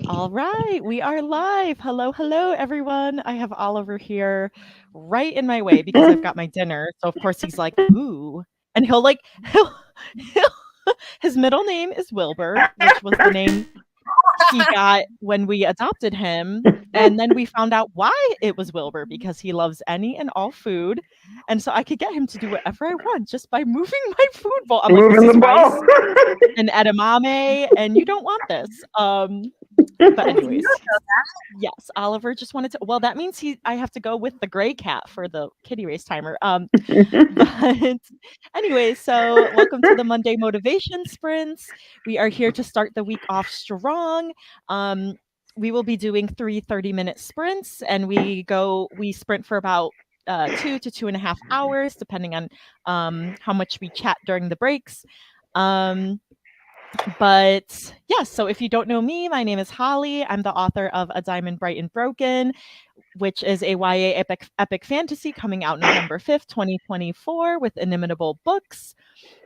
All right, we are live. Hello, hello, everyone. I have Oliver here right in my way because I've got my dinner. So of course he's like, "Ooh," and he'll his middle name is Wilbur, which was the name he got when we adopted him. And then we found out why it was Wilbur because he loves any and all food. And so I could get him to do whatever I want just by moving my food bowl. I'm like, this Moving the is rice ball. and edamame, and you don't want this. But anyways, yes, Oliver just wanted to. Well, that means I have to go with the gray cat for the kitty race timer. But anyway, so welcome to the Monday motivation sprints. We are here to start the week off strong. We will be doing 30-minute sprints, and we sprint for about 2 to 2.5 hours, depending on how much we chat during the breaks. But yes, so if you don't know me, my name is Holly. I'm the author of A Diamond Bright and Broken, which is a YA epic fantasy coming out November 5th, 2024 with Inimitable Books.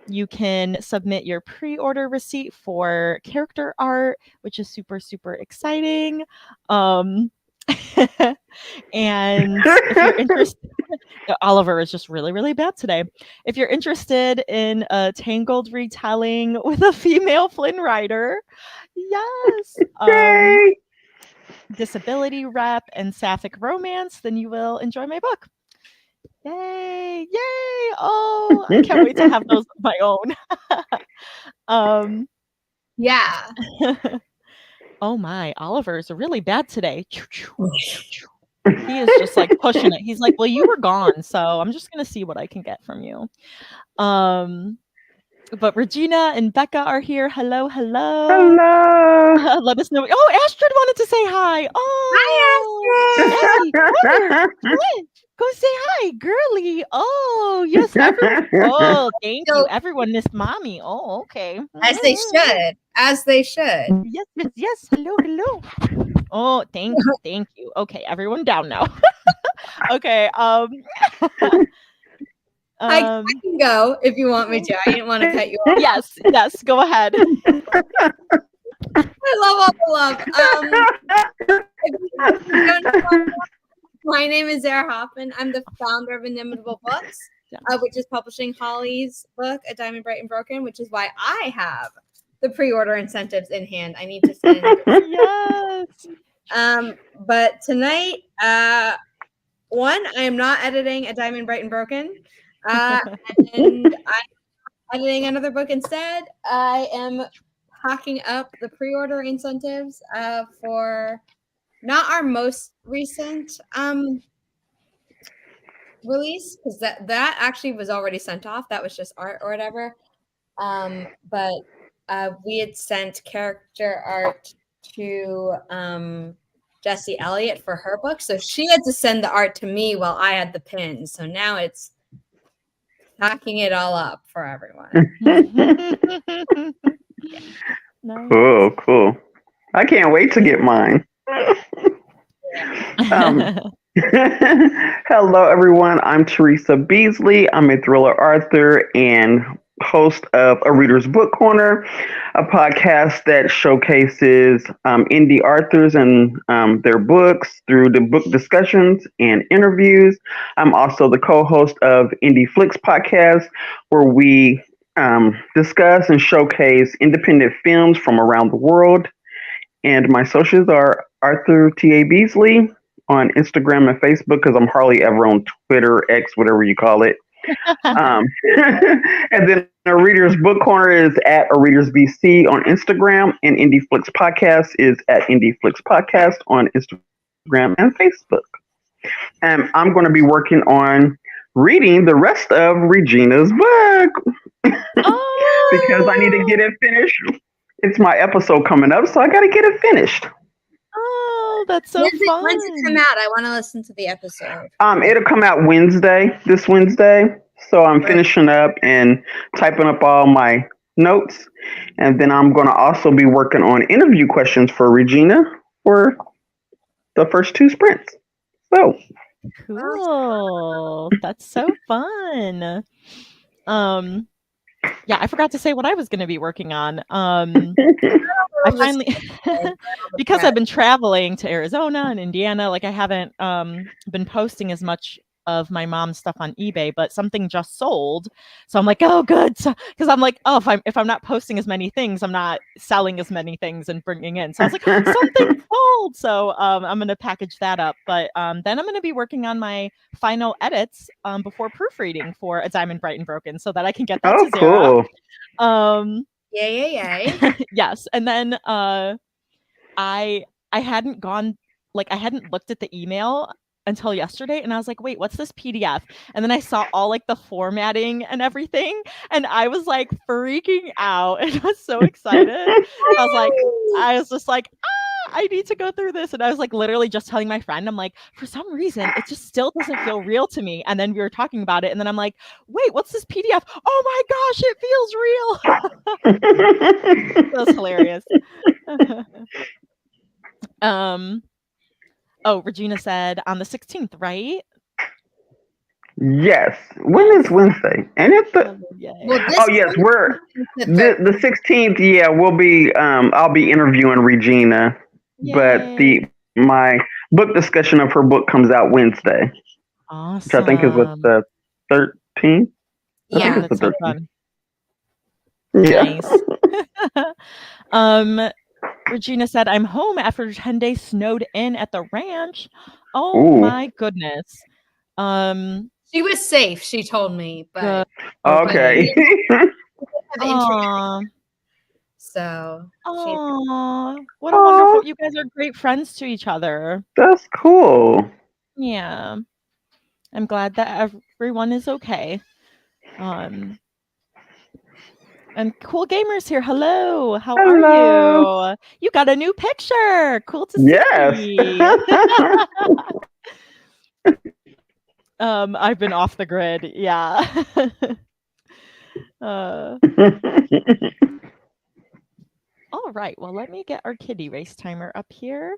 You can submit your pre-order receipt for character art, which is super, super exciting. And if you're interested, Oliver is just really, really bad today. If you're interested in a Tangled retelling with a female Flynn Rider, yes, Yay! disability rep and sapphic romance, then you will enjoy my book. Yay! Yay! Oh, I can't wait to have those of my own. Yeah. Oh my, Oliver is really bad today. He is just like pushing it. He's like, well, you were gone, so I'm just gonna see what I can get from you. But Regina and Becca are here. Hello, hello. Hello. Let us know. Oh, Astrid wanted to say hi. Oh, Hi, Astrid. Go say hi, girly. Oh, yes. Oh, thank you. Everyone missed mommy. Oh, okay. As they should. As they should. Yes, yes, yes. Hello, hello. Oh, thank you. Okay, everyone down now. Okay. I can go if you want me to. I didn't want to cut you off. Yes, go ahead. I love all the love. If you don't know, my name is Zara Hoffman. I'm the founder of Inimitable Books, which is publishing Holly's book, A Diamond Bright and Broken, which is why I have the pre-order incentives in hand. I need to send. Yes. But tonight, one, I am not editing A Diamond Bright and Broken. And I'm editing another book instead. I am hacking up the pre-order incentives for not our most recent release, because that actually was already sent off. That was just art or whatever. But we had sent character art to Jessie Elliott for her book, so she had to send the art to me while I had the pins. So now it's hacking it all up for everyone. Nice. Cool. I can't wait to get mine. Hello, everyone. I'm Teresa Beasley. I'm a thriller author and host of A Reader's Book Corner, a podcast that showcases indie authors and their books through the book discussions and interviews. I'm also the co-host of Indie Flicks podcast, where we discuss and showcase independent films from around the world. And my socials are Arthur T.A. Beasley on Instagram and Facebook, because I'm hardly ever on Twitter, X, whatever you call it. And then A Reader's Book Corner is at A Reader's BC on Instagram, and Indie Flicks Podcast is at Indie Flicks Podcast on Instagram and Facebook. And I'm going to be working on reading the rest of Regina's book because I need to get it finished. It's my episode coming up, so I got to get it finished. Oh, that's so fun. When's it come out? I want to listen to the episode. It'll come out this Wednesday. So I'm finishing up and typing up all my notes. And then I'm going to also be working on interview questions for Regina for the first 2 sprints. So cool. That's so fun. Yeah, I forgot to say what I was going to be working on. I finally because I've been traveling to Arizona and Indiana, like I haven't been posting as much of my mom's stuff on eBay, but something just sold. So I'm like, oh good. So, because I'm like, oh, if I'm not posting as many things, I'm not selling as many things and bringing in. So I was like, something sold. So I'm gonna package that up. But then I'm gonna be working on my final edits before proofreading for A Diamond Bright and Broken so that I can get that to Zara. Cool. Yay. Yes. And then I hadn't gone, like I hadn't looked at the email until yesterday, and I was like, wait, what's this PDF? And then I saw all like the formatting and everything, and I was like freaking out and I was so excited. I was just like, I need to go through this. And I was like literally just telling my friend, I'm like, for some reason, it just still doesn't feel real to me. And then we were talking about it, and then I'm like, wait, what's this PDF? Oh my gosh, it feels real. That was hilarious. Oh, Regina said on the 16th, right? Yes. When is Wednesday? And it's the yes, we're the 16th. Yeah, we'll be. I'll be interviewing Regina, but my book discussion of her book comes out Wednesday, awesome. which I think is what, the 13th. Yeah, that's so fun. Yeah. Nice. Regina said, I'm home after 10 days snowed in at the ranch. Oh my goodness. She was safe, she told me, but okay. So what a wonderful, you guys are great friends to each other. That's cool. Yeah. I'm glad that everyone is okay. And Cool Gamers here. Hello. How are you? You got a new picture. Cool to see. I've been off the grid. Yeah. All right. Well, let me get our kitty race timer up here.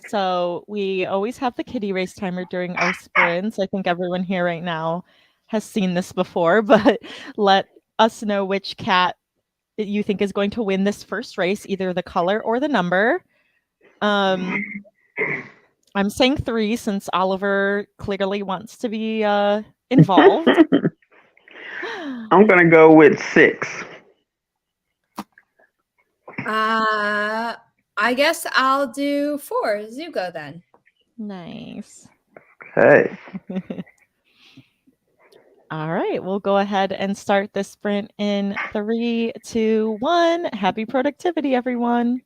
So we always have the kitty race timer during our sprints. I think everyone here right now has seen this before, but let us know which cat you think is going to win this first race, either the color or the number. I'm saying 3 since Oliver clearly wants to be involved. I'm gonna go with 6. I guess I'll do 4. Zugo then. Nice. Okay. All right, we'll go ahead and start the sprint in 3, 2, 1. Happy productivity, everyone.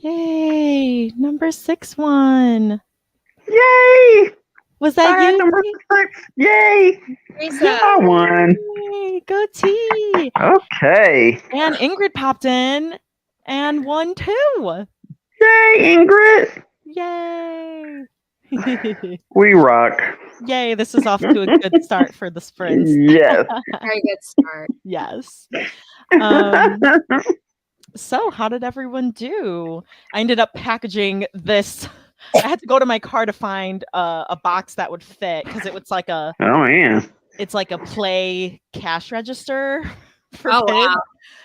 Yay! Number 6 won. Yay! Was that I had you? number 6. Yay! Teresa. I won. Yay! Go T! Okay. And Ingrid popped in and won too. Yay, Ingrid. Yay! We rock. Yay! This is off to a good start for the sprints. Yes. Very good start. Yes. So how did everyone do? I ended up packaging this. I had to go to my car to find a box that would fit because it was like a Oh man. it's like a play cash register for Oh, kids. wow.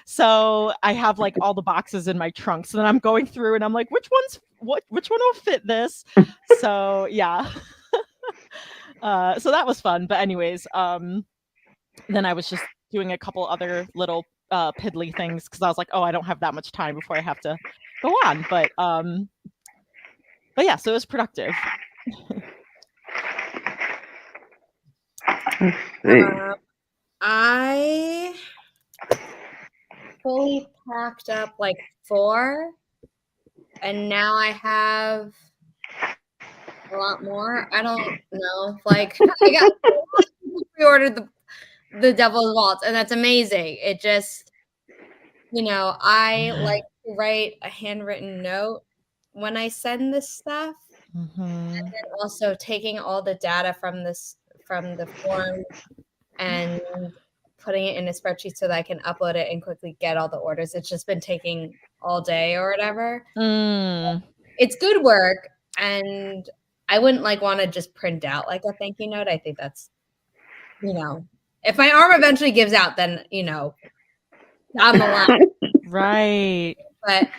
So I have like all the boxes in my trunk. So then I'm going through and I'm like, which one will fit this? So yeah. So that was fun. But anyways, then I was just doing a couple other little piddly things because I was like, oh, I don't have that much time before I have to go on. But yeah, so it was productive. I fully packed up like 4, and now I have a lot more. I don't know. Like I got pre-ordered the Devil's Vault, and that's amazing. It just, I like to write a handwritten note when I send this stuff, and then also taking all the data from the form and putting it in a spreadsheet so that I can upload it and quickly get all the orders. It's just been taking all day or whatever. It's good work, and I wouldn't want to just print out like a thank you note. I think that's, if my arm eventually gives out, then down the line. Right. But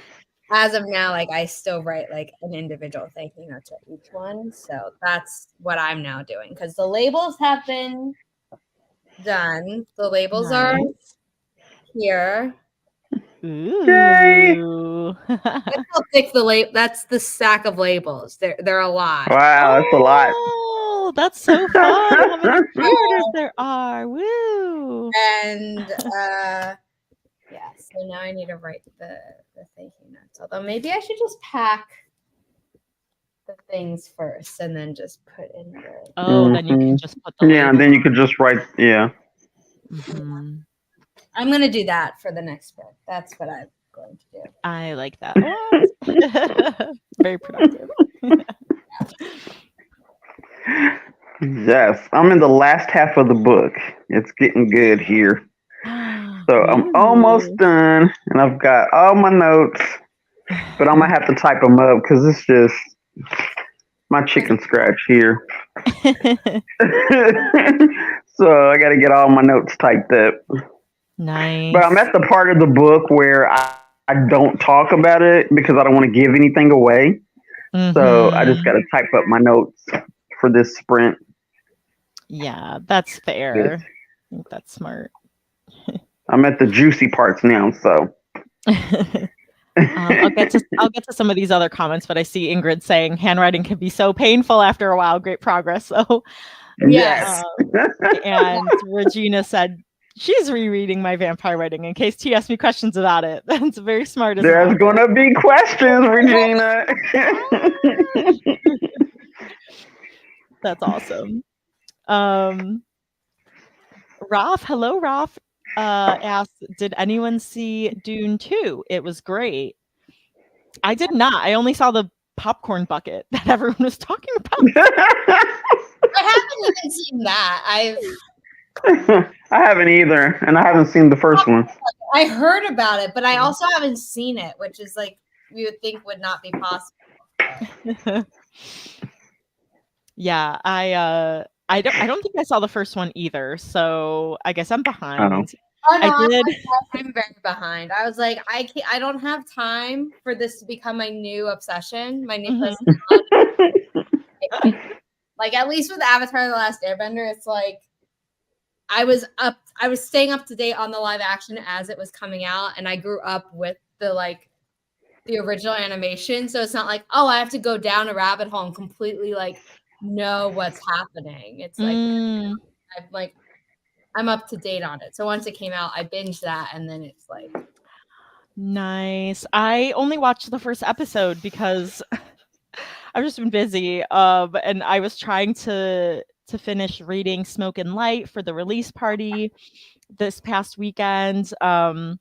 as of now, I still write an individual thank you note to each one. So that's what I'm now doing, because the labels have been done. The labels are here. Ooh. That's how thick that's the stack of labels. They're a lot. Wow, that's a lot. Oh, that's so fun. How many pre-orders there are. Woo. And yeah, so now I need to write the thank you notes. Although maybe I should just pack the things first and then just put in the... Oh, then you can just put the and then you could just write, yeah. I'm going to do that for the next book. That's what I'm going to do. I like that. Very productive. Yes, I'm in the last half of the book. It's getting good here. So I'm almost done, and I've got all my notes, but I'm going to have to type them up because it's just my chicken scratch here. So I got to get all my notes typed up. Nice. But I'm at the part of the book where I don't talk about it because I don't want to give anything away. So I just got to type up my notes for this sprint. Yeah, that's fair. I think that's smart. I'm at the juicy parts now, so. I'll get to some of these other comments, but I see Ingrid saying handwriting can be so painful after a while. Great progress. So yes. And Regina said she's rereading my vampire writing in case T asks me questions about it. That's very smart. There's gonna be questions, Regina. That's awesome. Ralph, hello, Ralph. Asked, did anyone see Dune 2? It was great. I did not. I only saw the popcorn bucket that everyone was talking about. I haven't even seen that. I haven't either, and I haven't seen the first one. I heard about it, but I also haven't seen it, which is you would think would not be possible. Yeah, I don't think I saw the first one either, so I guess I'm behind. Oh no, I'm very behind. I was like, I don't have time for this to become my new obsession, my new personality. At least with Avatar: The Last Airbender, it's I was staying up to date on the live action as it was coming out, and I grew up with the original animation, so it's not I have to go down a rabbit hole and completely know what's happening. It's I'm up to date on it. So once it came out, I binged that, and then it's Nice. I only watched the first episode because I've just been busy. And I was trying to finish reading Smoke and Light for the release party this past weekend. And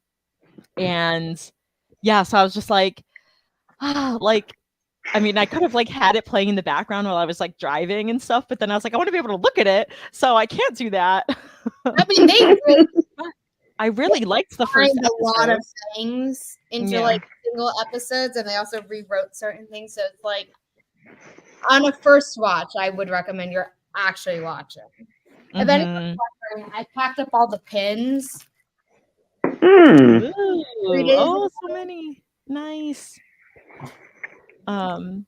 yeah, so I was just like, like, I mean, I could have like had it playing in the background while I was like driving and stuff, but then I was like, I want to be able to look at it, so I can't do that. I mean, I really liked the first a lot of episode. things into Yeah. like single episodes, and they also rewrote certain things. So it's like on a first watch, I would recommend you're actually watching. And then I packed up all the pins. Ooh, oh, so many. Nice. What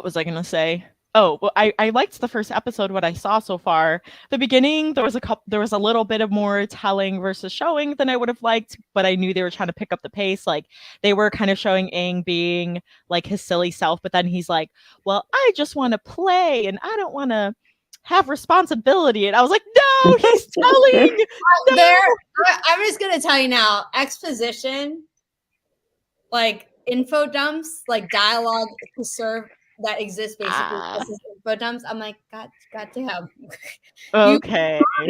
was I gonna say? Oh, well, I liked the first episode, what I saw so far. The beginning, there was a little bit of more telling versus showing than I would have liked, but I knew they were trying to pick up the pace. Like they were kind of showing Aang being like his silly self, but then he's like, well, I just want to play and I don't want to have responsibility. And I was like, no, he's telling. No. I'm just gonna tell you now, exposition, like info dumps, like dialogue to serve that exists basically. This is info dumps. I'm like, God damn. Okay. You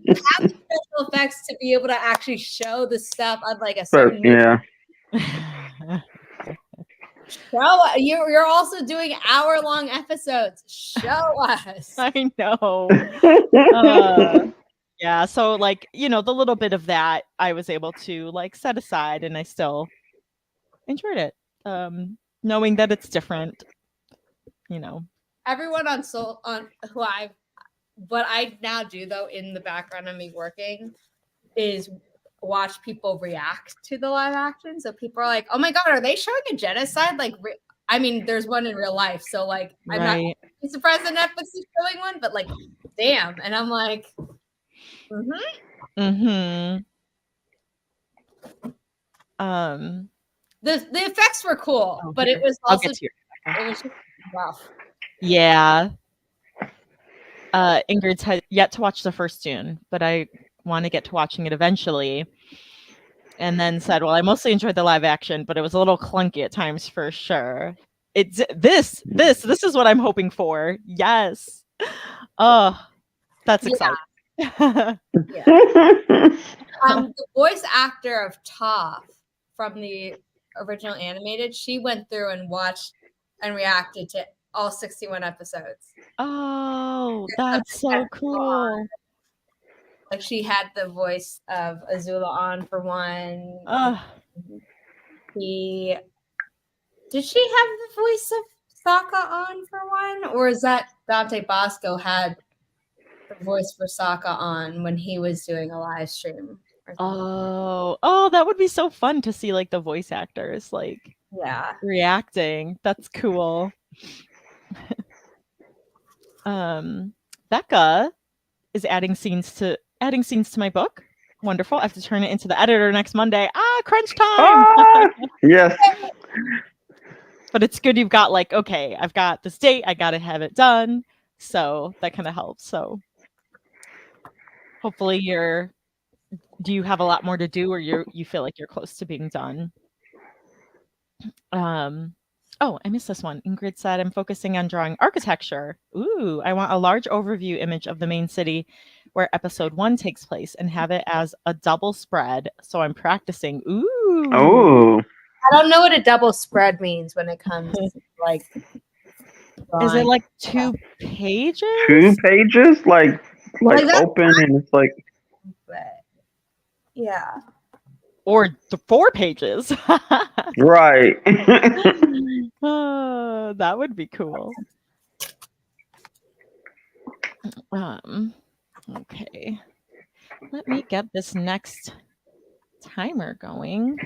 have the special effects to be able to actually show the stuff on like a certain you're also doing hour-long episodes. Show us. I know. Yeah, so like, you know, the little bit of that I was able to like set aside, and I still enjoyed it. Knowing that it's different, you know. Everyone on what I now do though in the background of me working is watch people react to the live action. So people are like, "Oh my god, are they showing a genocide?" Like, I mean, there's one in real life, so like, I'm not surprised that Netflix is showing one, but like, damn, and I'm like, the effects were cool, but it was also it was just rough. Yeah. Ingrid's had yet to watch the first Dune, but I want to get to watching it eventually. And then said, well, I mostly enjoyed the live action, but it was a little clunky at times for sure. It's this is what I'm hoping for. Yes. Oh, that's exciting. The voice actor of Toph from the original animated, she went through and watched and reacted to all 61 episodes. Oh, that's so cool. Like she had the voice of Azula on for one. Did she have the voice of Sokka on for one? Or is that Dante Bosco had the voice for Sokka on when he was doing a live stream? Oh, that would be so fun to see like the voice actors like reacting. That's cool. Becca is adding scenes to my book. Wonderful. I have to turn it into the editor next Monday. Crunch time. Yes. But it's good you've got like, okay, I've got this date, I gotta have it done. So that kind of helps. So hopefully do you have a lot more to do, or you feel like you're close to being done? Oh, I missed this one. Ingrid said, I'm focusing on drawing architecture. Ooh, I want a large overview image of the main city where episode 1 takes place and have it as a double spread. So I'm practicing. Ooh. Oh. I don't know what a double spread means when it comes to like drawing. Is it like 2 pages? 2 pages? Like open and it's like yeah. Or 4 pages. Right. That would be cool. Okay. Let me get this next timer going.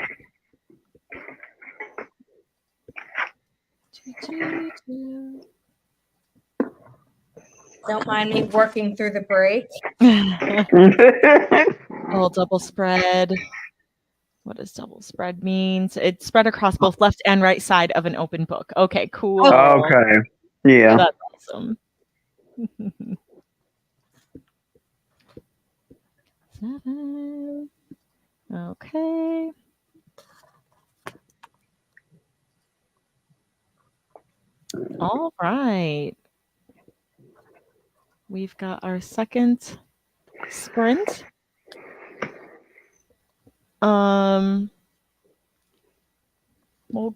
Don't mind me working through the break. Oh, double spread. What does double spread means? It's spread across both left and right side of an open book. Okay, cool. Okay. Yeah. That's awesome. 7. Okay. All right. We've got our second sprint. Well,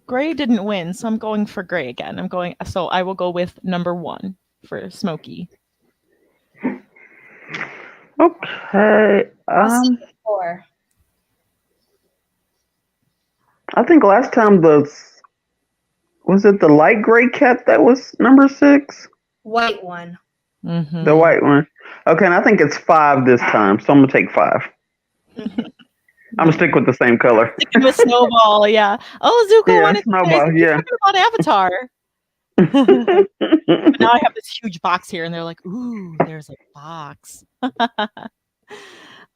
gray didn't win, so I'm going for gray again. So I will go with number 1 for Smokey. Okay. I'll see 4. I think last time was it the light gray cat that was number 6? White one. Mm-hmm. The white one. Okay, and I think it's 5 this time, so I'm gonna take 5. I'm gonna stick with the same color. Sticking with Snowball, yeah. Oh, Zuko Yeah, wanted to say, Snowball, "You're yeah. talking about Avatar." But now I have this huge box here, and they're like, "Ooh, there's a box."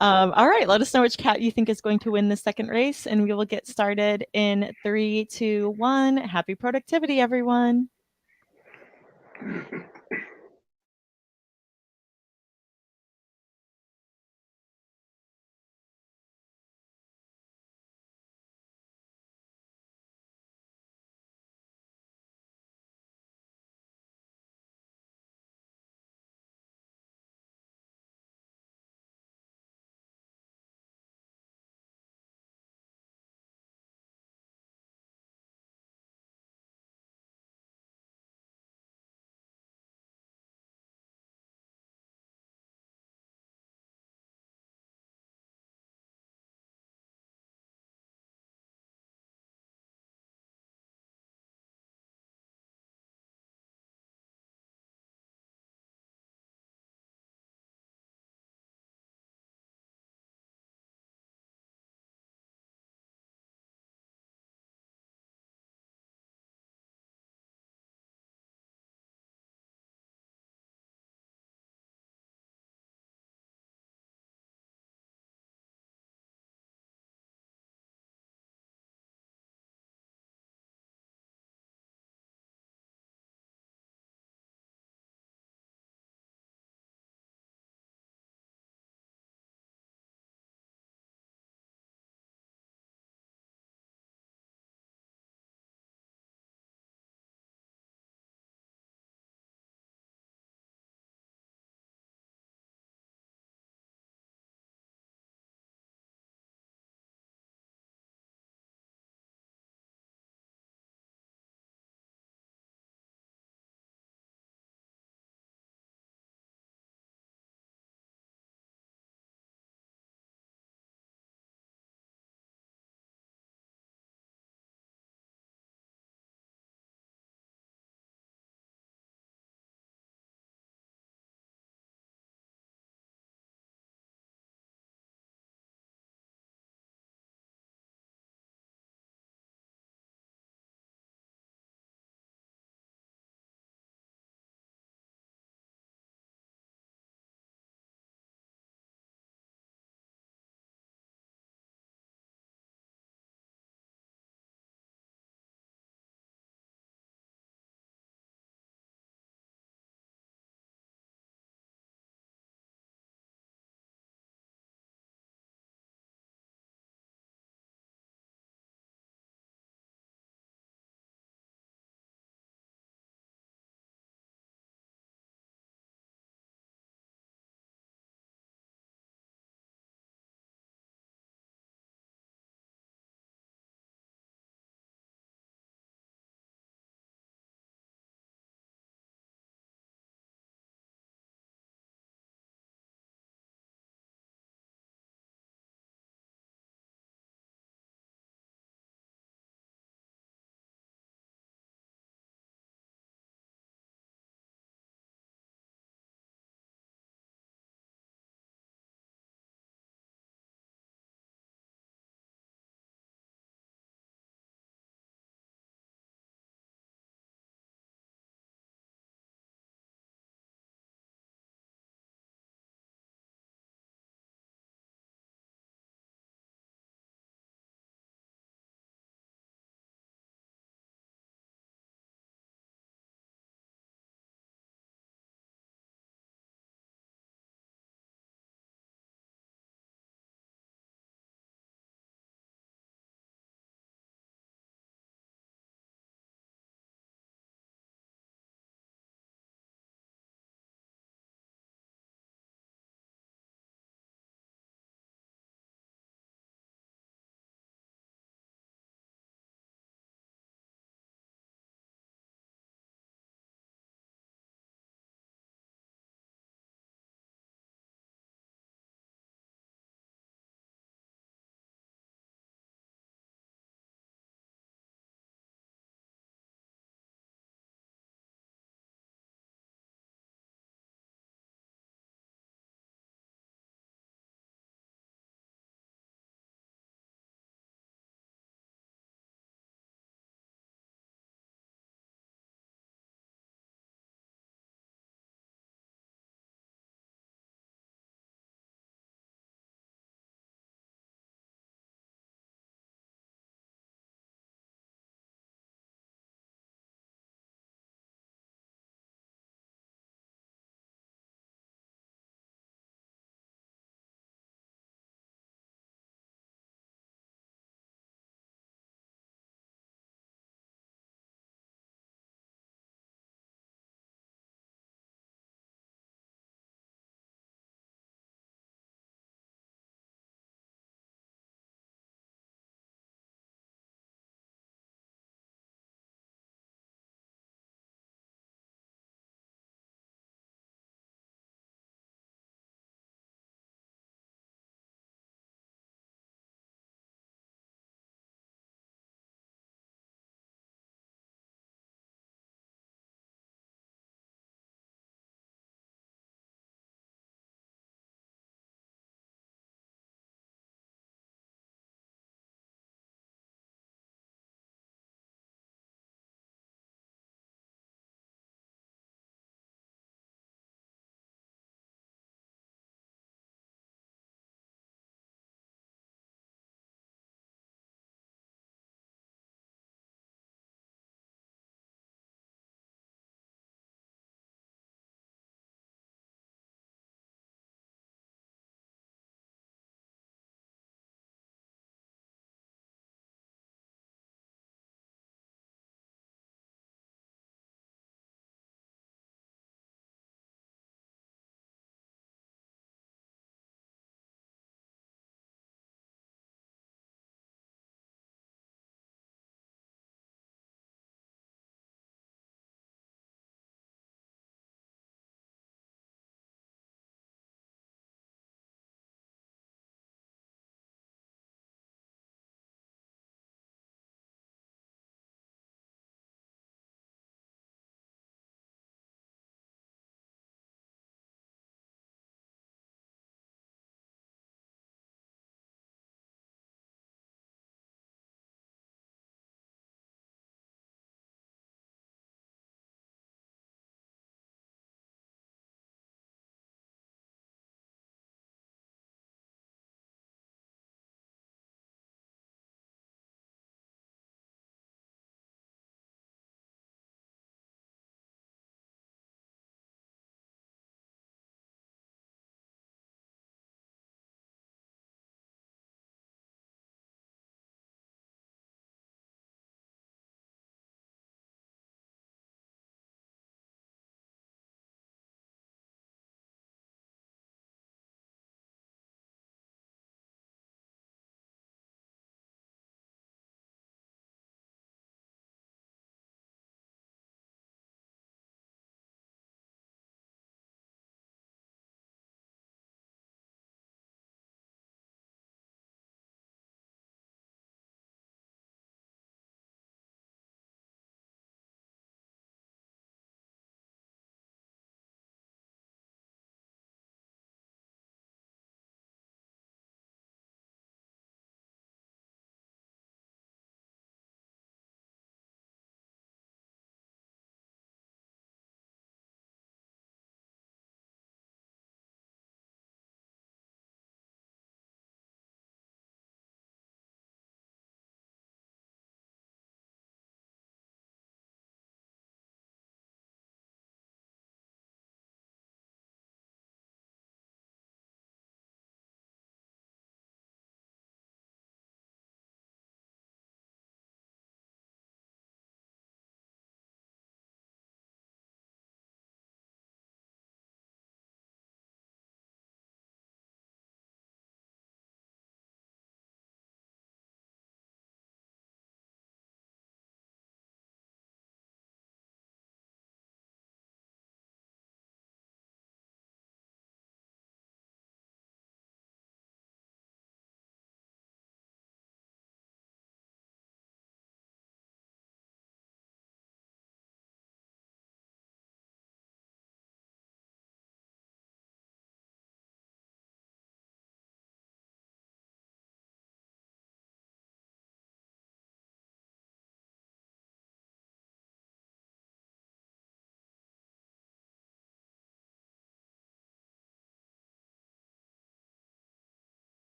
All right, let us know which cat you think is going to win the second race, and we will get started in 3, 2, 1. Happy productivity, everyone.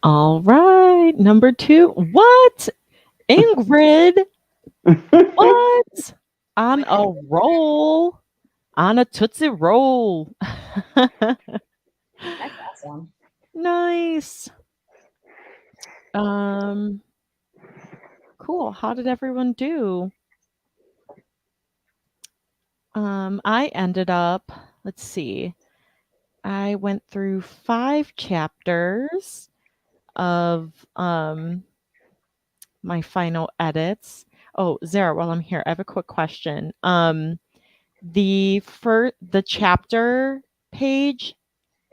All right, number 2. What? Ingrid? What? On a roll. On a Tootsie Roll. That's awesome. Nice. Cool. How did everyone do? I ended up, let's see. I went through 5 chapters of my final edits. Oh, Zara, while I'm here, I have a quick question. The chapter page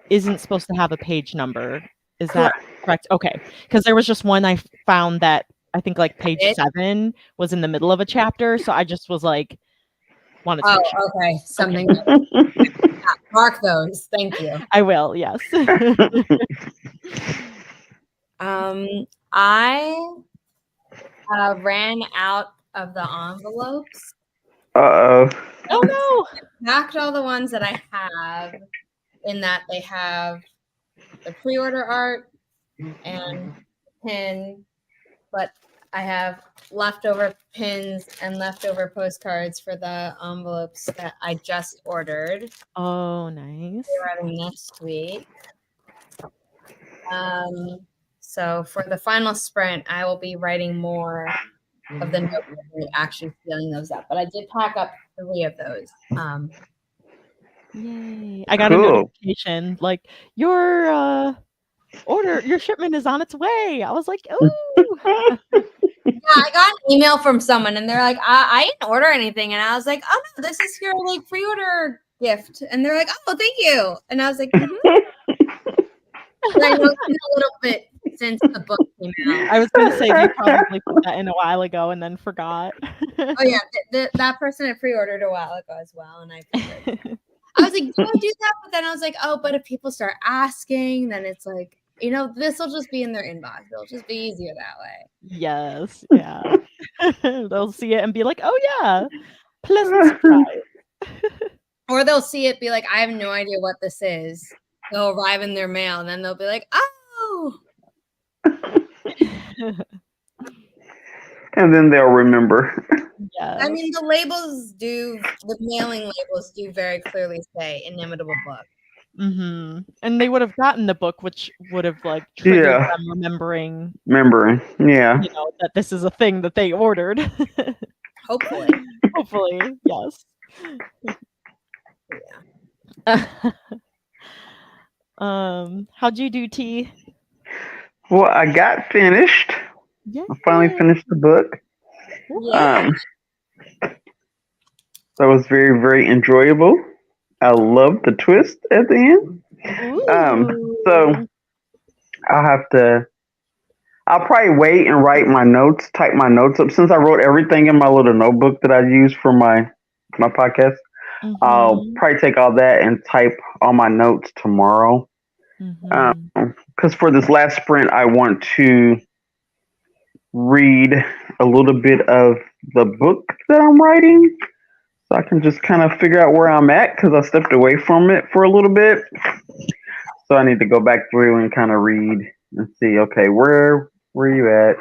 isn't supposed to have a page number. Is that correct? Okay. Because there was just one I found that I think like page 7 was in the middle of a chapter. So I just was like, wanted to make sure. Okay. Something. Mark those. Thank you. I will, yes. I ran out of the envelopes. Uh-oh. Oh no. I packed all the ones that I have in that they have the pre-order art and pin, but I have leftover pins and leftover postcards for the envelopes that I just ordered. Oh, nice. They're arriving next week. So for the final sprint, I will be writing more of the notes and actually feeling those up. But I did pack up 3 of those. Yay. I got a notification like your shipment is on its way. I was like, ooh. Yeah, I got an email from someone and they're like, I didn't order anything. And I was like, oh no, this is your like pre-order gift. And they're like, oh, thank you. And I was like, I know it's been a little bit since the book came out. I was going to say you probably put that in a while ago and then forgot. Oh yeah, that person had pre-ordered a while ago as well, and I was like, do I do that? But then I was like, oh, but if people start asking, then it's like, this will just be in their inbox. It'll just be easier that way. Yes, yeah. They'll see it and be like, oh yeah, pleasant surprise. Or they'll see it, be like, I have no idea what this is. They'll arrive in their mail, and then they'll be like, oh. And then they'll remember. Yeah. I mean, the mailing labels do very clearly say Inimitable book. Mm-hmm. And they would have gotten the book, which would have like triggered them remembering, yeah, that this is a thing that they ordered. Hopefully, yes. Yeah. How'd you do, T? Well, I got finished. Yeah. I finally finished the book. Yeah. That was very, very enjoyable. I love the twist at the end. So I'll probably wait and type my notes up. Since I wrote everything in my little notebook that I use for my podcast, I'll probably take all that and type all my notes tomorrow. Because for this last sprint, I want to read a little bit of the book that I'm writing, so I can just kind of figure out where I'm at, because I stepped away from it for a little bit. So I need to go back through and kind of read and see, okay, where are you at?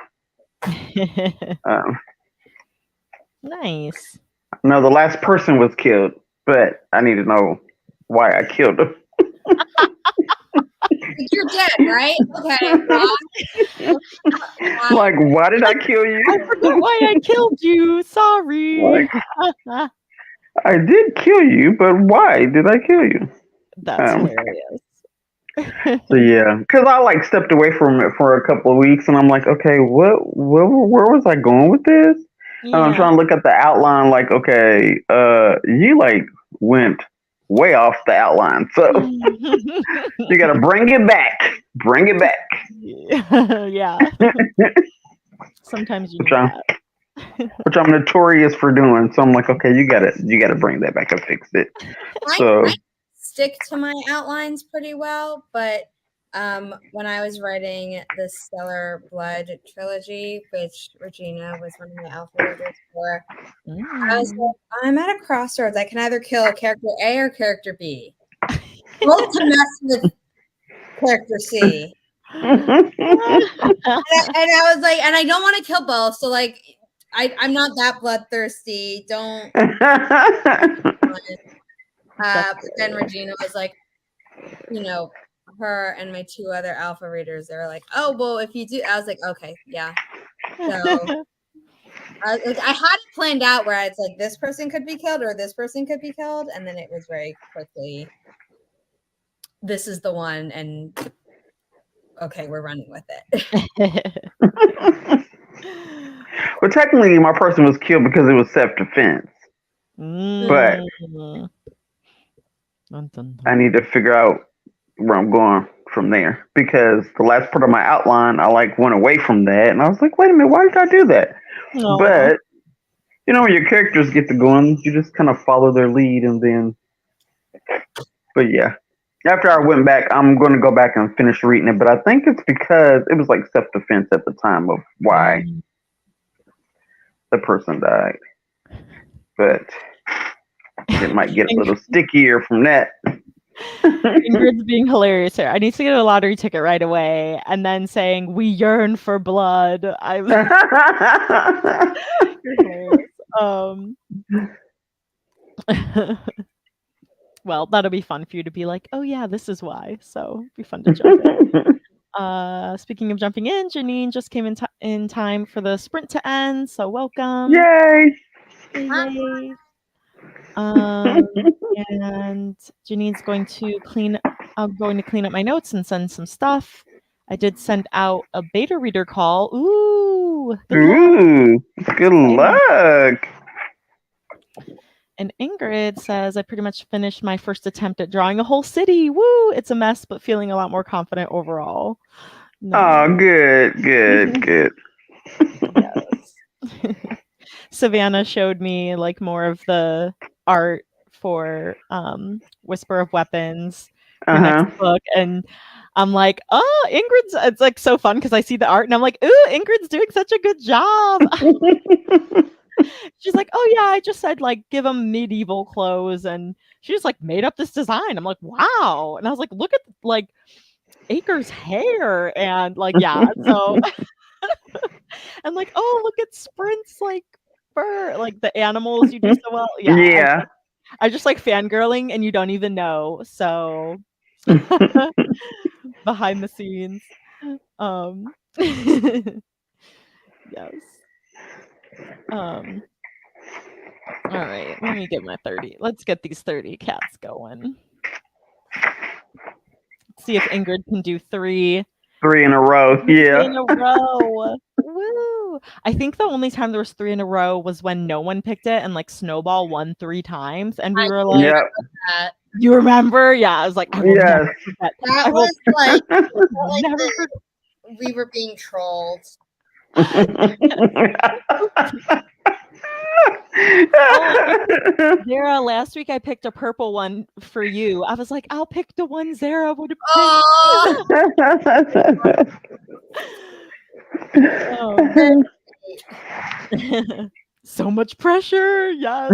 Nice. No, the last person was killed, but I need to know why I killed him. You're dead, right? Okay. Like, why did I kill you? I forgot why I killed you. Sorry. I did kill you, but why did I kill you? That's hilarious. So yeah, because I stepped away from it for a couple of weeks, and I'm like, okay, where was I going with this? Yeah. And I'm trying to look at the outline, like, okay, you went way off the outline, so you gotta bring it back. Yeah. Sometimes you which I'm notorious for doing. So I'm like, okay, you gotta bring that back and fix it. I stick to my outlines pretty well, but when I was writing the Stellar Blood trilogy, which Regina was one of my alpha readers for, I was like, I'm at a crossroads. I can either kill character A or character B. Both to mess with character C. And I was like, and I don't want to kill both. So like, I'm not that bloodthirsty. Don't. But then Regina was like, her and my two other alpha readers, they were like, oh, well, if you do, I was like, okay, yeah. So I had it planned out where it's like, this person could be killed or this person could be killed. And then it was very quickly, this is the one. And okay, we're running with it. Well, technically, my person was killed because it was self-defense. But I need to figure out where I'm going from there, because the last part of my outline, I went away from that, and I was like, wait a minute, why did I do that? Aww. But when your characters get to going, you just kind of follow their lead, and then. But yeah, after I went back, I'm going to go back and finish reading it. But I think it's because it was like self-defense at the time of why the person died. But it might get a little stickier from that. Ingrid's being hilarious here. I need to get a lottery ticket right away, and then saying we yearn for blood. Well, that'll be fun for you to be like, oh yeah, this is why. So it'll be fun to jump in. Speaking of jumping in, Janine just came in time for the sprint to end. So welcome. Yay! Yay. And Janine's going to clean up my notes and send some stuff. I did send out a beta reader call. Ooh, good luck. And Ingrid says, I pretty much finished my first attempt at drawing a whole city. Woo! It's a mess, but feeling a lot more confident overall. No. Oh, good. Yes. Savannah showed me more of the art for Whisper of Weapons, the next book, and I'm like, oh, it's so fun because I see the art and I'm like, ooh, Ingrid's doing such a good job. She's like, oh yeah, I just said give them medieval clothes, and she just made up this design. I'm like, wow. And I was like, look at Acre's hair, and yeah, so and oh, look at Sprint's fur, the animals you do so well. Yeah. I just fangirling, and you don't even know. So behind the scenes. Yes. All right, let me get my 30. Let's get these 30 cats going. Let's see if Ingrid can do 3. 3 in a row. Yeah. 3 in a row. Woo! I think the only time there was 3 in a row was when no one picked it and Snowball won 3 times, and we were like, that. You remember? Yeah, I was like, I will never forget. That was never we were being trolled. Zara, last week I picked a purple one for you. I was like, I'll pick the one Zara would have picked. So much pressure. Yes.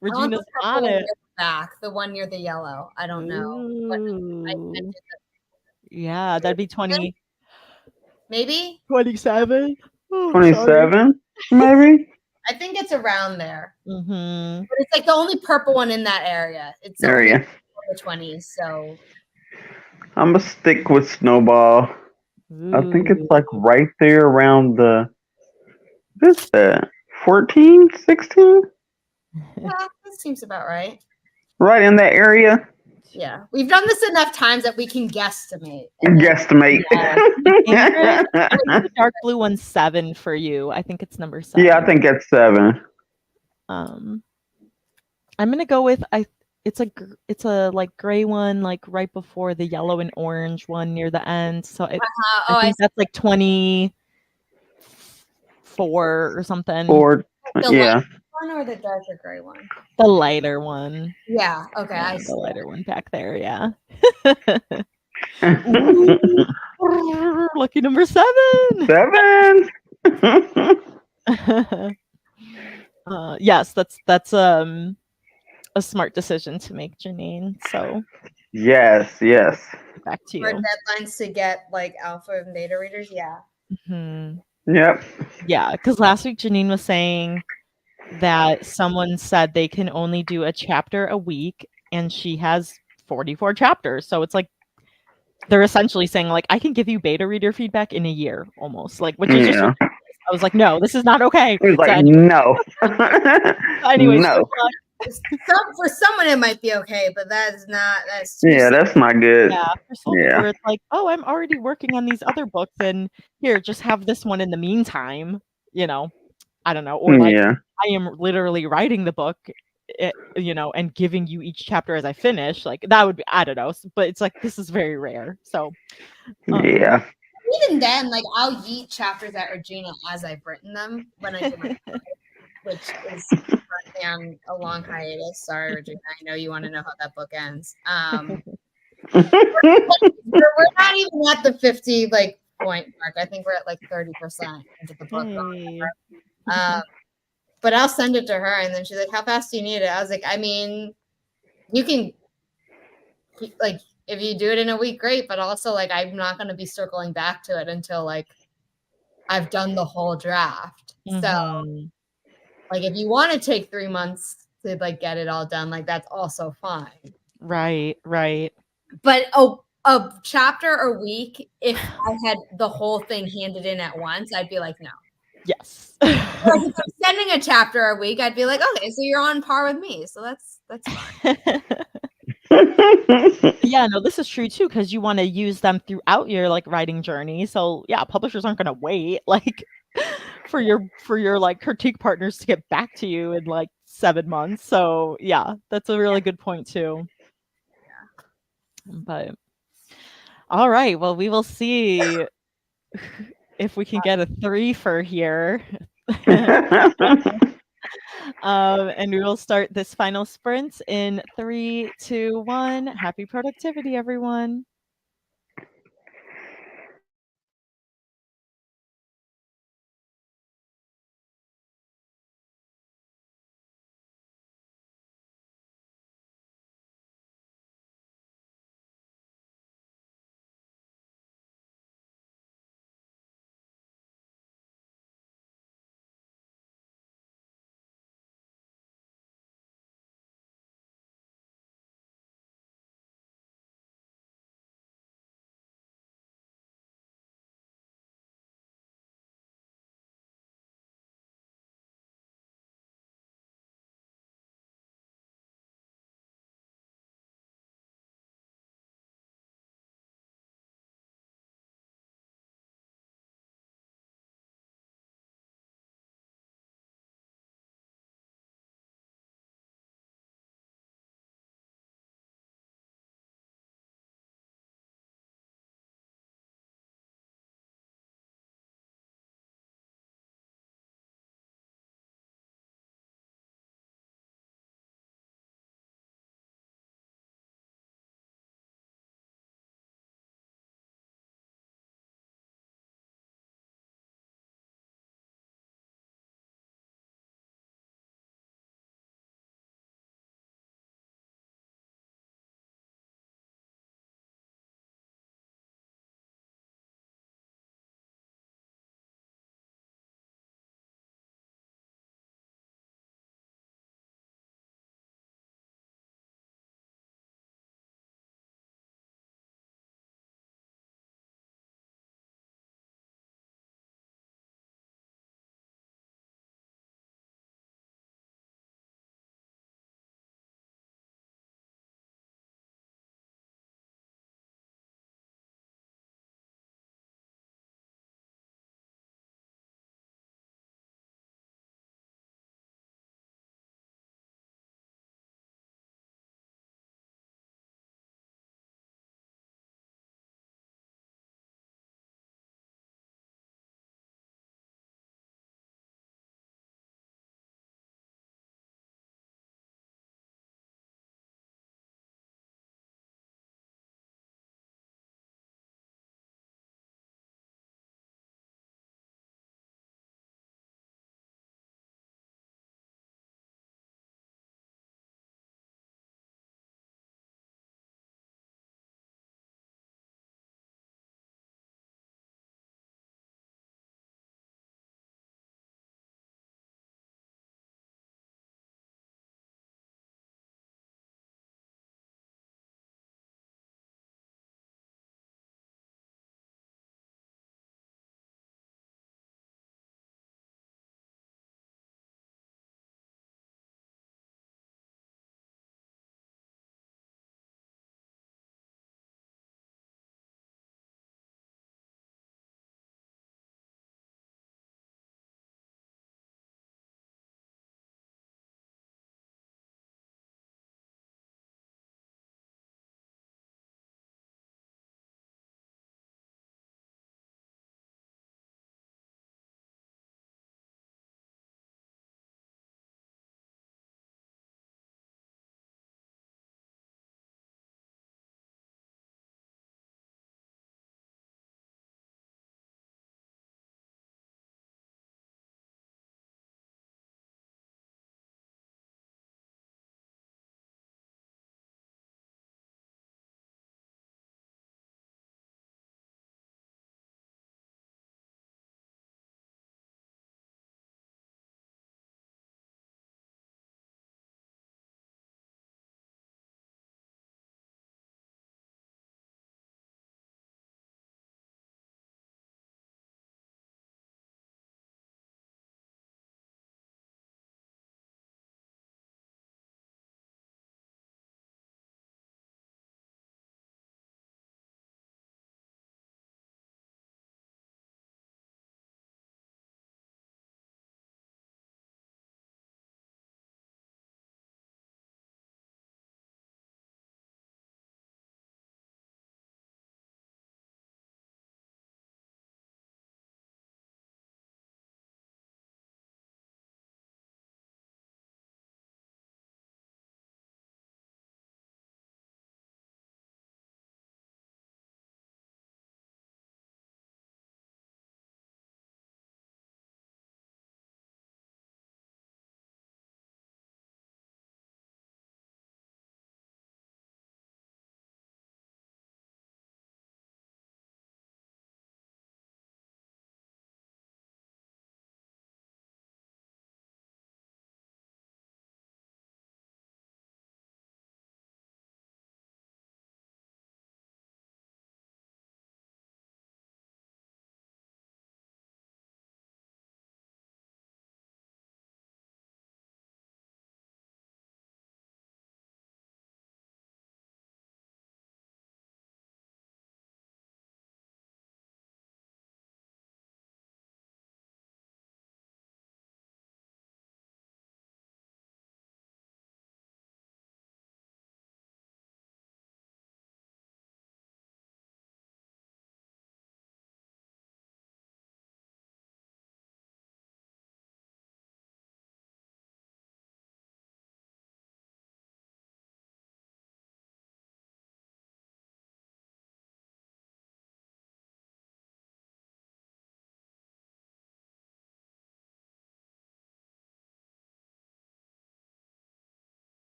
Regina's on it. Back, the one near the yellow. I don't know. Yeah, that'd be 20. Maybe 27. 27, maybe. I think it's around there. Mm-hmm. But it's the only purple one in that area. It's area. The 20s. So I'm gonna stick with Snowball. Ooh. I think it's right there around the 14, 16. Yeah, that seems about right. Right in that area. Yeah, we've done this enough times that we can guesstimate. Guesstimate. Yeah. The dark blue one's 7 for you. I think it's number 7. Yeah, I think it's 7. I'm gonna go with it's a gray one, right before the yellow and orange one near the end. So I think that's 24 or something. Or yeah. One or the darker gray one? The lighter one. Yeah. Okay. Yeah, the lighter one back there. Yeah. Lucky number 7. 7. Yes, that's a smart decision to make, Janine. So Yes, yes. Back to Or you. deadlines to get like alpha and beta readers. Yeah. Yep. Yeah, because last week Janine was saying that someone said they can only do a chapter a week, and she has 44 chapters. So it's like they're essentially saying like, I can give you beta reader feedback in a year almost, like, which is just Yeah. ridiculous. I was like, no, this is not okay. He was like, Anyways, no. good No. luck. For someone it might be okay, but that's too Yeah, that's not good. Yeah, for some people it's like, oh, I'm already working on these other books, and here, just have this one in the meantime. I don't know, or like, Yeah. I am literally writing the book, and giving you each chapter as I finish. Like that would be, I don't know, but it's like this is very rare. So Yeah. even then, like I'll yeet chapters at Regina as I've written them when I do my which is currently on a long hiatus. Sorry, Regina. I know you want to know how that book ends. We're not even at the 50 point mark. I think we're at like 30% into the book. Hey. But I'll send it to her, and then she's like, "How fast do you need it?" I was like, "I mean, you can like if you do it in a week, great. But also, like, I'm not going to be circling back to it until like I've done the whole draft. So, like, if you want to take 3 months to like get it all done, like that's also fine. Right. But a chapter a week, if I had the whole thing handed in at once, I'd be like, no. Yes. Like if I'm sending a chapter a week, I'd be like, okay, so you're on par with me. So that's fine. Yeah, no, this is true too, because you want to use them throughout your like writing journey. So yeah, publishers aren't going to wait like for your like critique partners to get back to you in like 7 months. So yeah, that's a really good point too. But all right, well, we will see if we can get a 3 for here. And we will start this final sprint in 3, 2, 1. Happy productivity, everyone.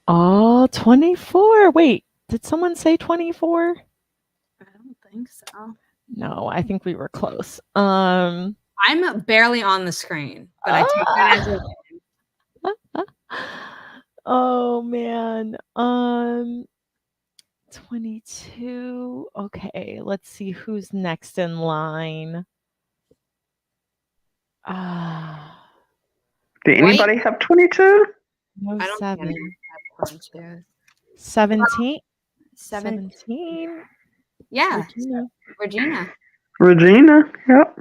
Oh, 24. Wait, did someone say 24? I don't think so. No, I think we were close. I'm barely on the screen, but I take that as a Oh man. 22. Okay, let's see who's next in line. Did anybody have 22? No, I don't think 7. anyone has 22. 17. 17. Yeah, Regina. Regina, yep.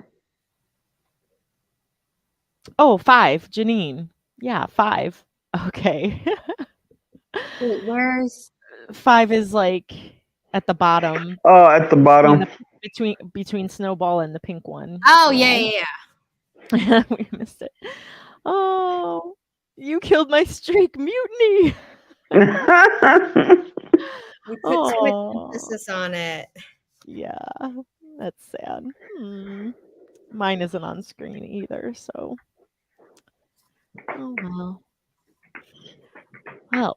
Oh, 5. Janine. Yeah, 5. Okay. Wait, where's 5 is like at the bottom. Oh, at the bottom. Between Snowball and the pink one. Oh, yeah. We missed it. Oh, you killed my streak. Mutiny. We put too much emphasis on it. Yeah, that's sad. Mine isn't on screen either, so. Oh well. Well,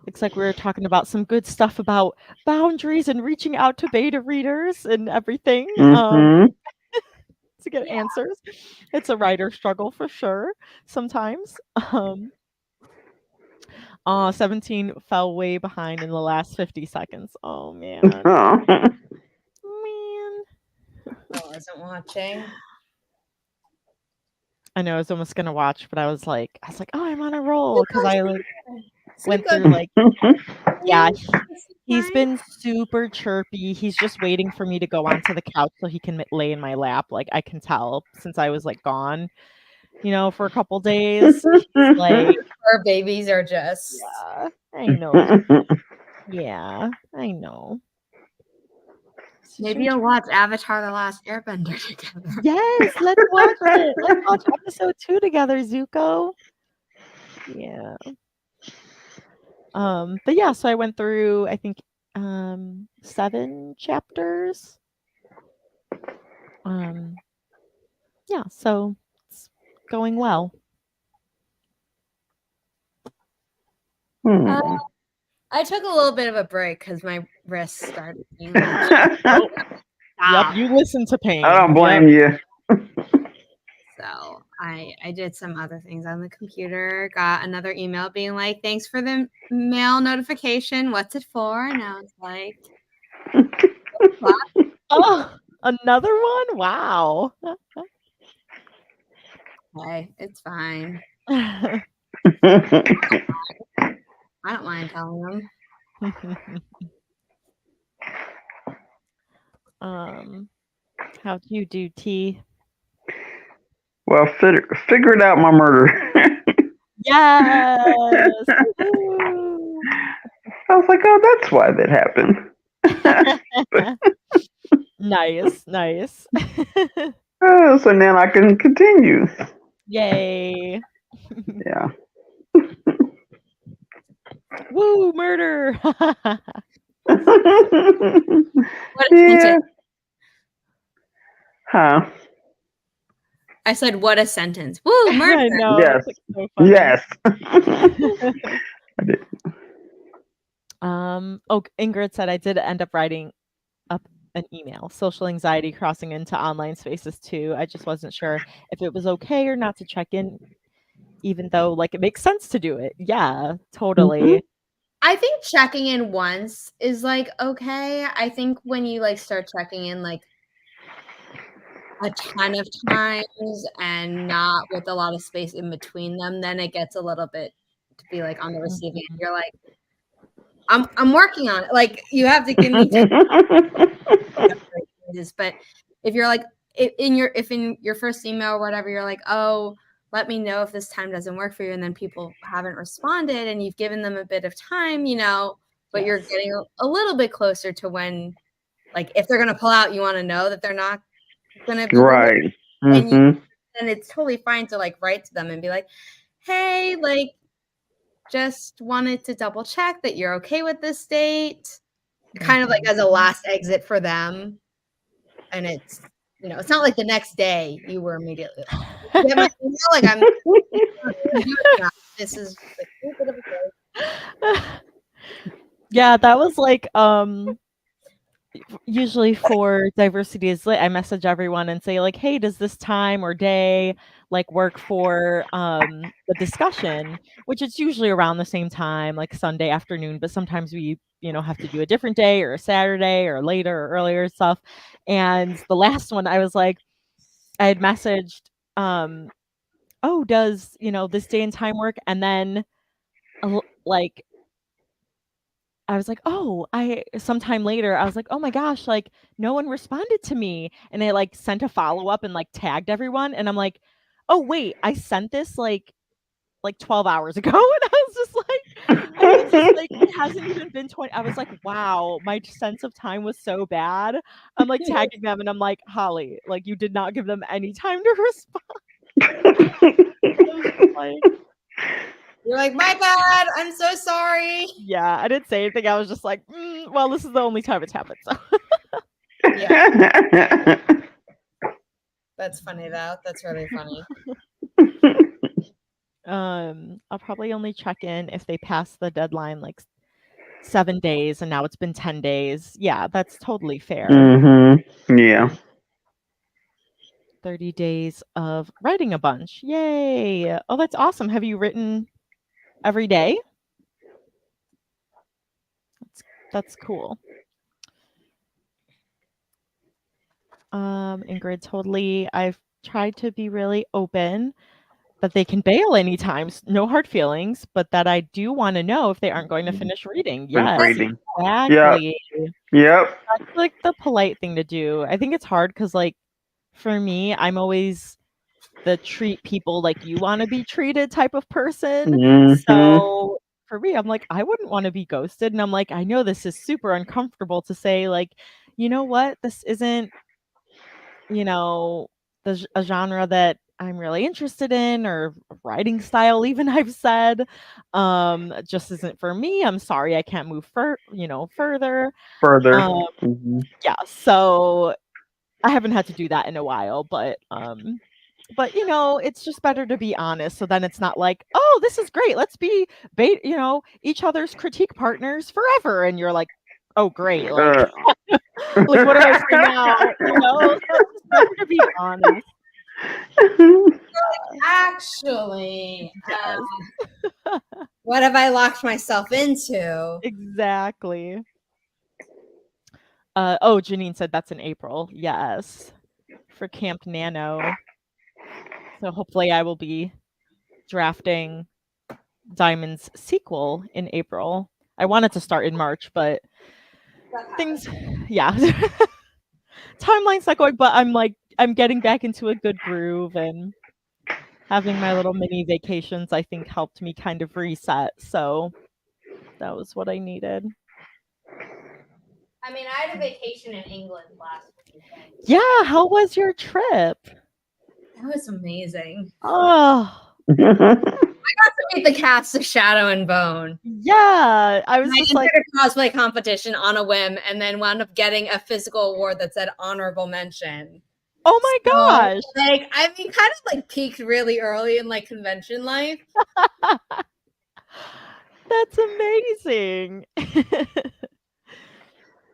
looks like we were talking about some good stuff about boundaries and reaching out to beta readers and everything. To get answers. It's a writer struggle for sure sometimes. 17 fell way behind in the last 50 seconds. Oh man. Man. I wasn't watching. I know I was almost gonna watch, but I was like, oh, I'm on a roll because I like went through like he's been super chirpy. He's just waiting for me to go onto the couch so he can lay in my lap. Like I can tell since I was like gone, for a couple days. Like our babies are just I know. Yeah, I know. Maybe you'll watch Avatar: The Last Airbender together. Yes, let's watch it. Let's watch episode 2 together, Zuko. Yeah. But yeah, so I went through I think 7 chapters. Yeah, so it's going well. I took a little bit of a break because my wrist started being Yep, you listen to pain. I don't blame you. So I did some other things on the computer, got another email being like, thanks for the mail notification. What's it for? And I was like, oh, another one? Wow. Okay, it's fine. I don't mind telling them. How'd you do, T? Well, figured out my murder. Yes. I was like, oh, that's why that happened. Nice. Oh, so now I can continue. Yay. Yeah. Woo, murder. Yeah. Huh? I said, what a sentence. Woo, murder. I know. Yes. So funny. Yes. I did. Ingrid said I did end up writing up an email. Social anxiety crossing into online spaces too. I just wasn't sure if it was okay or not to check in, even though like it makes sense to do it. Yeah, totally. Mm-hmm. I think checking in once is like okay. I think when you like start checking in like a ton of times and not with a lot of space in between them, then it gets a little bit to be like on the receiving end. You're like, I'm working on it. Like you have to give me time. But if you're like if in your first email or whatever, you're like, oh, let me know if this time doesn't work for you, and then people haven't responded and you've given them a bit of time, but you're getting a little bit closer to when, like, if they're gonna pull out, you want to know that they're not gonna be right. And it's totally fine to like write to them and be like, hey, like, just wanted to double check that you're okay with this date, kind of like as a last exit for them. And it's it's not like the next day you were immediately like I'm this is like a bit of a joke. Yeah, that was like usually for diversity is lit, I message everyone and say like, hey, does this time or day like work for the discussion, which it's usually around the same time, like Sunday afternoon, but sometimes we have to do a different day or a Saturday or later or earlier stuff. And the last one I was like, I had messaged oh, does this day and time work? And then like I was like, "Oh," sometime later, I was like, "Oh my gosh, like, no one responded to me." And I, like, sent a follow-up and, like, tagged everyone, and I'm like, "Oh, wait, I sent this, like 12 hours ago." And I was just like, "It hasn't even been 20." I was like, "Wow, my sense of time was so bad." I'm, like, tagging them, and I'm like, "Holly, like, you did not give them any time to respond." I was just like You're like, my bad. I'm so sorry. yeah, I didn't say anything. I was just like, well, this is the only time it's happened, so. Yeah. That's funny though. That's really funny. I'll probably only check in if they pass the deadline like 7 days and now it's been 10 days. Yeah, that's totally fair. Yeah. 30 days of writing a bunch. Yay. Oh, that's awesome. Have you written every day? That's cool. Ingrid, totally. I've tried to be really open that they can bail anytime. No hard feelings, but that I do want to know if they aren't going to finish reading. Yes, reading. exactly. Yep. That's like the polite thing to do. I think it's hard because, like, for me, I'm always the treat people like you want to be treated type of person. So for me, I'm like, I wouldn't want to be ghosted. And I'm like, I know this is super uncomfortable to say, like, you know what? This isn't, a genre that I'm really interested in or writing style even I've said just isn't for me. I'm sorry I can't move further. Yeah, so I haven't had to do that in a while, but it's just better to be honest so then it's not like, "Oh, this is great. Let's be each other's critique partners forever." And you're like, "Oh, great." Like like what do I say now? So it's just better to be honest. Actually, Yes. what have I locked myself into? Exactly. Oh, Janine said that's in April. Yes. For Camp Nano. So hopefully I will be drafting Diamond's sequel in April. I wanted to start in March, but things yeah. Timeline's not going, but I'm getting back into a good groove and having my little mini vacations I think helped me kind of reset. So that was what I needed. I mean, I had a vacation in England last week. Yeah, how was your trip? That was amazing. Oh. I got to meet the cast of Shadow and Bone. Yeah, I was I just entered like a cosplay competition on a whim and then wound up getting a physical award that said honorable mention. oh my gosh. Like, I mean, kind of like peaked really early in like convention life. That's amazing.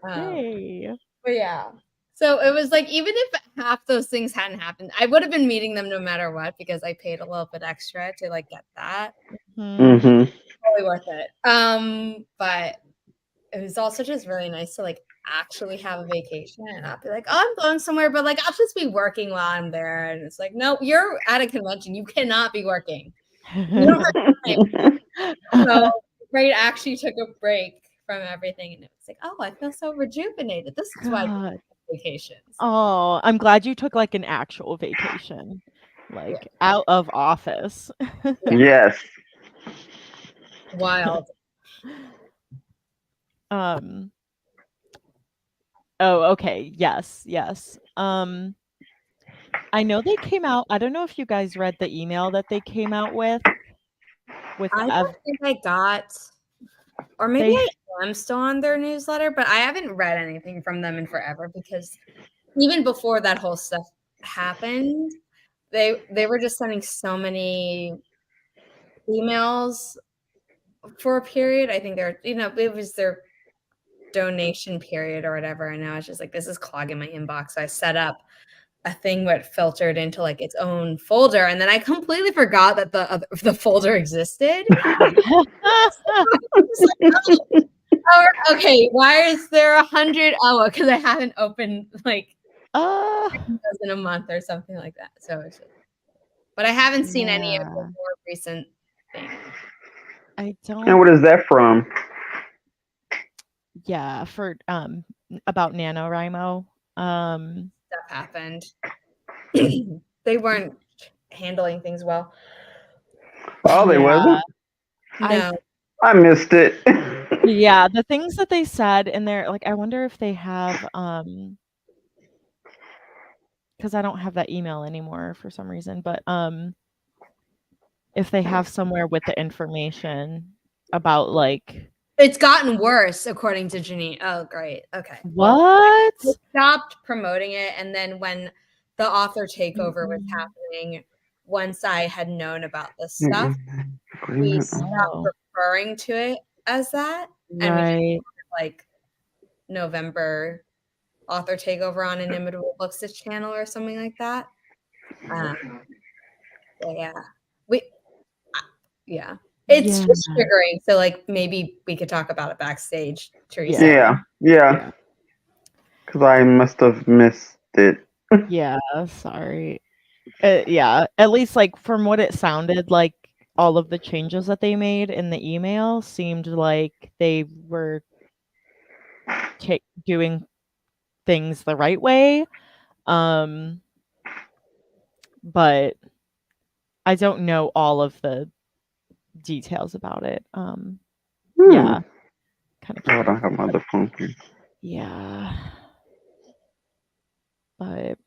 Yay. But yeah. So it was like, even if half those things hadn't happened, I would have been meeting them no matter what because I paid a little bit extra to like get that. Totally worth it. But it was also just really nice to like actually have a vacation and not be like, oh, I'm going somewhere, but like I'll just be working while I'm there. And it's like, no, you're at a convention. You cannot be working. You don't have time. So Braid actually took a break from everything and it was like, oh, I feel so rejuvenated. This is why I take vacations. Oh, I'm glad you took like an actual vacation. Like out of office. Yes. Wild. Oh, okay. Yes. I know they came out. I don't know if you guys read the email that they came out with. I don't think I got, or maybe I am still on their newsletter, but I haven't read anything from them in forever because even before that whole stuff happened, they were just sending so many emails for a period. I think they're, it was their donation period or whatever. And I was just like, this is clogging my inbox. So I set up a thing that filtered into like its own folder. And then I completely forgot that the folder existed. Okay, why is there 100? Oh, because I haven't opened like in a month or something like that. So it's just, but I haven't seen any of the more recent things. I don't. And what is that from? Yeah, for about NaNoWriMo. Stuff happened. They weren't handling things well. Oh, they wasn't? No. I missed it. Yeah, the things that they said in there, like I wonder if they have because I don't have that email anymore for some reason, but if they have somewhere with the information about like it's gotten worse according to Janine. Oh, great. Okay. What? They stopped promoting it, and then when the author takeover was happening, once I had known about this stuff, we stopped referring to it as that. And we like November author takeover on Inimitable Books' channel or something like that. It's just triggering. So like maybe we could talk about it backstage, Teresa. Yeah. Because I must have missed it. Yeah, sorry. Yeah, at least like from what it sounded like, all of the changes that they made in the email seemed like they were doing things the right way. But I don't know all of the details about it. Yeah. Kind of. I don't have my other phone here. Yeah. But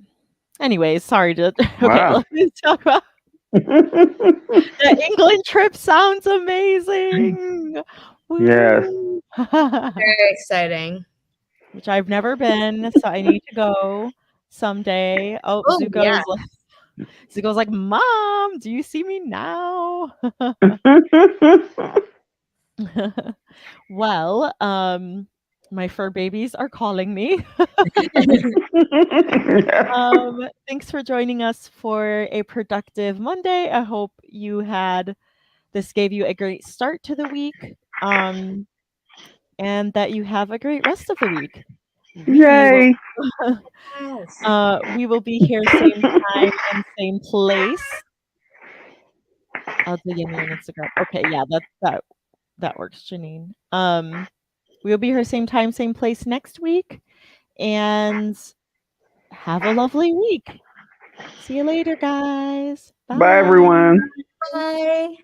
anyways, sorry to Wow. let's talk about the England trip. Sounds amazing. Yes. Very exciting. Which I've never been, so I need to go someday. Oh, Zuko's like, Mom, do you see me now? Well, my fur babies are calling me. Thanks for joining us for a productive Monday. I hope this gave you a great start to the week, and that you have a great rest of the week. Yay! We will be here same time and same place. I'll dig in your Instagram. Okay, yeah, that works, Janine. We will be here same time, same place next week, and have a lovely week. See you later, guys. Bye, Bye everyone. Bye.